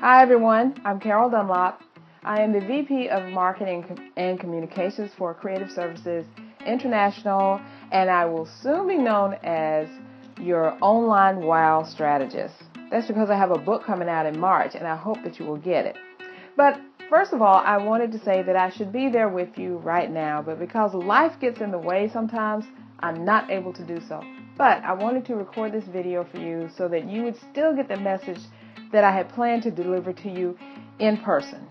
Hi everyone, I'm Carol Dunlop. I am the VP of Marketing and Communications for Creative Services International, and I will soon be known as your online WOW strategist. That's because I have a book coming out in March, and I hope that you will get it. But first of all, I wanted to say that I should be there with you right now, but because life gets in the way sometimes, I'm not able to do so. But I wanted to record this video for you so that you would still get the message that I had planned to deliver to you in person.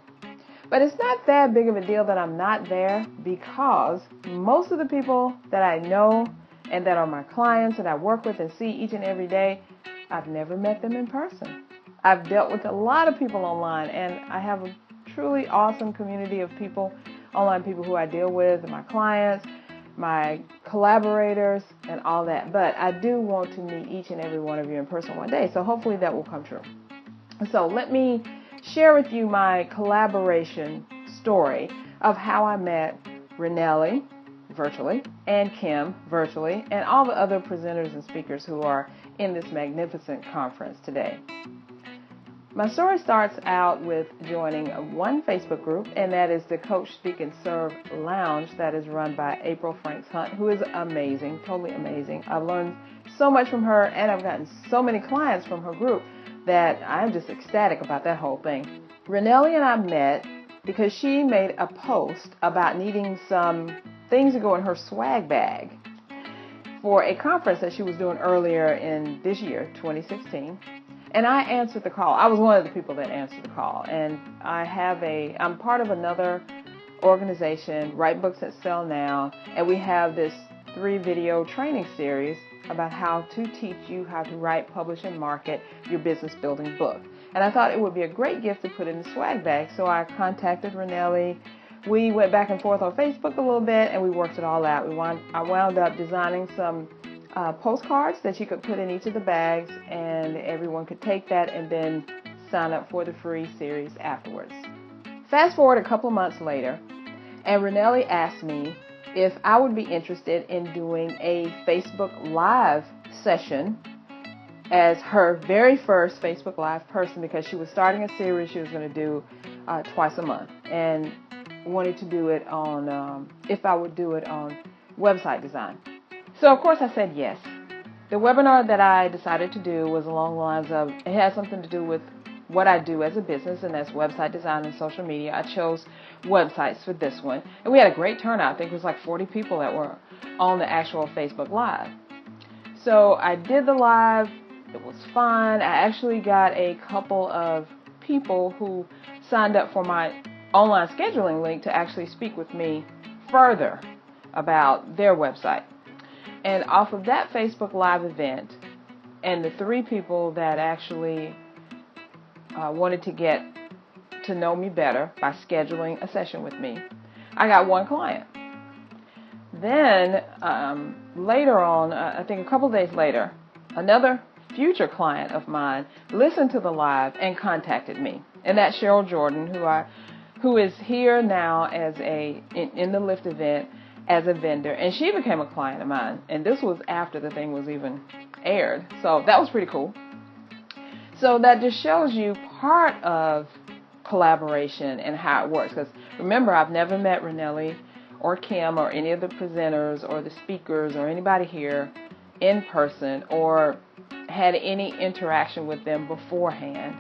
But it's not that big of a deal that I'm not there, because most of the people that I know and that are my clients that I work with and see each and every day, I've never met them in person. I've dealt with a lot of people online, and I have a truly awesome community of people, online people who I deal with, my clients, my collaborators, and all that. But I do want to meet each and every one of you in person one day, so hopefully that will come true. So let me share with you my collaboration story of how I met Renelli virtually and Kim virtually and all the other presenters and speakers who are in this magnificent conference today. My story starts out with joining one Facebook group, and that is the Coach Speak and Serve Lounge that is run by April Franks Hunt, who is amazing, totally amazing. I've learned so much from her, and I've gotten so many clients from her group that I'm just ecstatic about that whole thing. Renelli and I met because she made a post about needing some things to go in her swag bag for a conference that she was doing earlier in this year, 2016. And I answered the call. I was one of the people that answered the call. And I'm part of another organization, Write Books That Sell Now, and we have this 3-video training series about how to teach you how to write, publish, and market your business building book. And I thought it would be a great gift to put in the swag bag, so I contacted Renelli. We went back and forth on Facebook a little bit, and we worked it all out. I wound up designing some postcards that you could put in each of the bags, and everyone could take that and then sign up for the free series afterwards. Fast forward a couple months later, and Renelli asked me if I would be interested in doing a Facebook Live session as her very first Facebook Live person, because she was starting a series she was going to do twice a month, and wanted to do it on, if I would do it on website design. So of course I said yes. The webinar that I decided to do was along the lines of, it has something to do with what I do as a business, and that's website design and social media. I chose websites for this one, and we had a great turnout. I think it was like 40 people that were on the actual Facebook Live. So I did the live. It was fun. I actually got a couple of people who signed up for my online scheduling link to actually speak with me further about their website. And off of that Facebook Live event, and the 3 people that actually wanted to get to know me better by scheduling a session with me, I got 1 client. Then later on, I think a couple days later, another future client of mine listened to the live and contacted me, and that's Cheryl Jordan, who is here now as in the Lift event as a vendor, and she became a client of mine, and this was after the thing was even aired, so that was pretty cool. So that just shows you part of collaboration and how it works, because remember, I've never met Renelli or Kim or any of the presenters or the speakers or anybody here in person or had any interaction with them beforehand.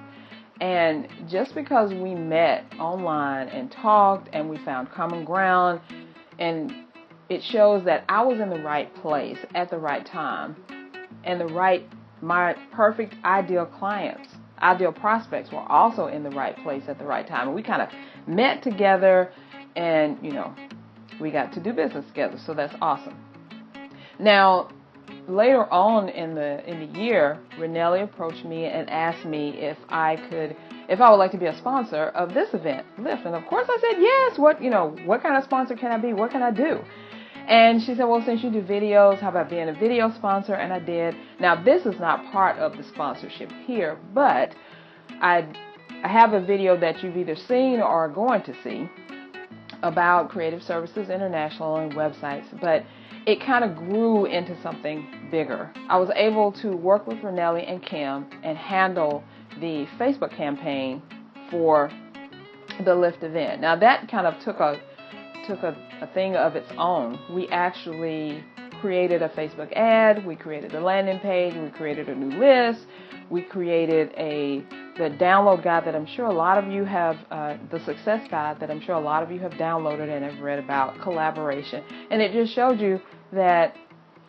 And just because we met online and talked and we found common ground, and it shows that I was in the right place at the right time, and my perfect ideal clients, ideal prospects were also in the right place at the right time. And we kind of met together, and we got to do business together. So that's awesome. Now, later on in the year, Renelli approached me and asked me if I would like to be a sponsor of this event, Lift. And of course I said yes. What kind of sponsor can I be? What can I do? And she said, well, since you do videos, how about being a video sponsor? And I did. Now, this is not part of the sponsorship here, but I have a video that you've either seen or are going to see about Creative Services International and websites, but it kind of grew into something bigger. I was able to work with Renelli and Kim and handle the Facebook campaign for the Lift event. Now that kind of took a thing of its own. We actually created a Facebook ad, we created a landing page, we created a new list, we created the download guide that I'm sure a lot of you have, the success guide that I'm sure a lot of you have downloaded and have read about collaboration. And it just showed you that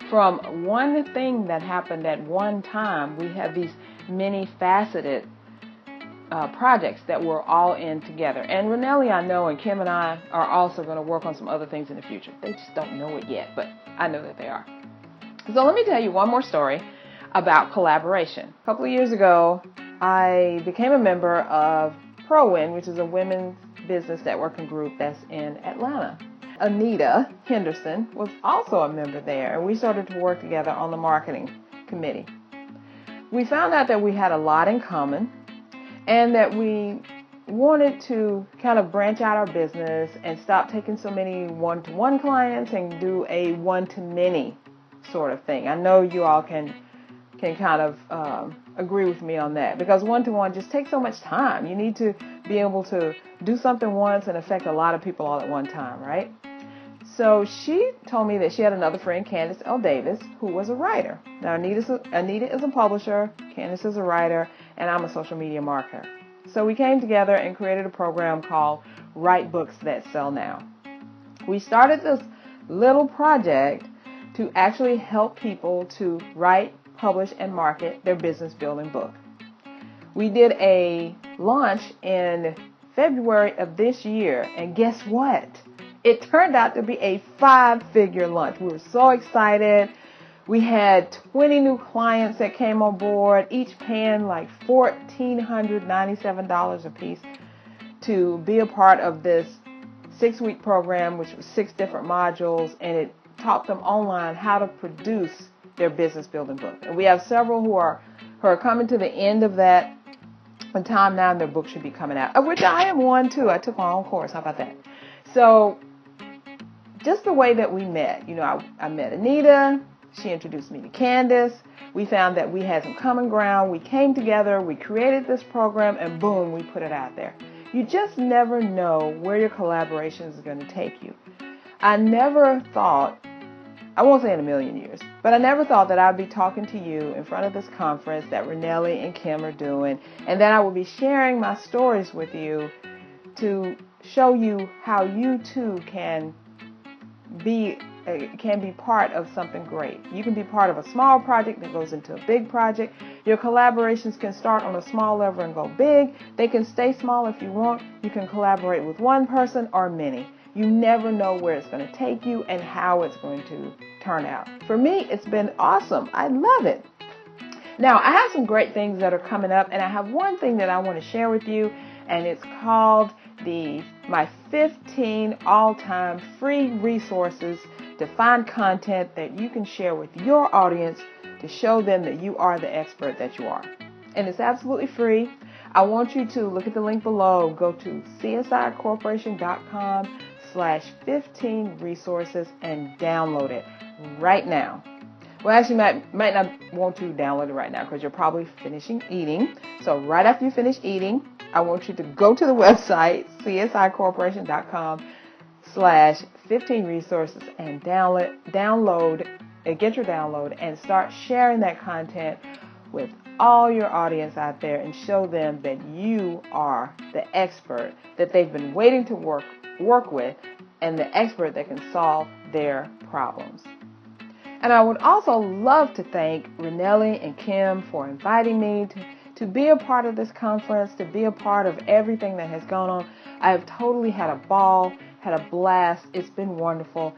from one thing that happened at one time, we have these many faceted projects that we're all in together. And Renelli, I know, and Kim and I are also going to work on some other things in the future. They just don't know it yet, but I know that they are. So let me tell you one more story about collaboration. A couple of years ago, I became a member of ProWin, which is a women's business networking group that's in Atlanta. Anita Henderson was also a member there, and we started to work together on the marketing committee. We found out that we had a lot in common, and that we wanted to kind of branch out our business and stop taking so many one-to-one clients and do a one-to-many sort of thing. I know you all can kind of agree with me on that, because one-to-one just takes so much time. You need to be able to do something once and affect a lot of people all at one time, right? So she told me that she had another friend, Candace L. Davis, who was a writer. Now, Anita is a publisher, Candace is a writer, and I'm a social media marketer. So we came together and created a program called Write Books That Sell Now. We started this little project to actually help people to write, publish, and market their business building book. We did a launch in February of this year, and guess what? It turned out to be a 5-figure launch. We were so excited. We had 20 new clients that came on board, each paying like $1,497 a piece to be a part of this 6-week program, which was 6 different modules, and it taught them online how to produce their business building book. And we have several who are coming to the end of that time now, and their book should be coming out, of which I am one too. I took my own course. How about that? So just the way that we met, I met Anita. She introduced me to Candace. We found that we had some common ground. We came together, we created this program, and boom, we put it out there. You just never know where your collaboration is going to take you. I never thought, I won't say in a million years, but I never thought that I'd be talking to you in front of this conference that Renelli and Kim are doing, and that I would be sharing my stories with you to show you how you too can be part of something great. You can be part of a small project that goes into a big project. Your collaborations can start on a small level and go big. They can stay small if you want. You can collaborate with one person or many. You never know where it's going to take you and how it's going to turn out. For me, it's been awesome. I love it. Now, I have some great things that are coming up, and I have one thing that I want to share with you, and it's called my 15 all-time free resources to find content that you can share with your audience to show them that you are the expert that you are. And it's absolutely free. I want you to look at the link below. Go to csicorporation.com/15 resources and download it right now. Well, actually, might not want to download it right now because you're probably finishing eating. So right after you finish eating, I want you to go to the website, csicorporation.com/15 resources and download and get your download and start sharing that content with all your audience out there and show them that you are the expert that they've been waiting to work with and the expert that can solve their problems. And I would also love to thank Renelli and Kim for inviting me to be a part of this conference, to be a part of everything that has gone on. I have totally had a ball, had a blast. It's been wonderful.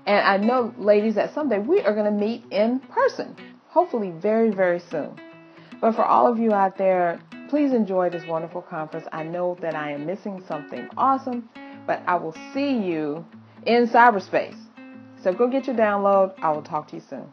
And I know, ladies, that someday we are going to meet in person, hopefully very, very soon. But for all of you out there, please enjoy this wonderful conference. I know that I am missing something awesome, but I will see you in cyberspace. So go get your download. I will talk to you soon.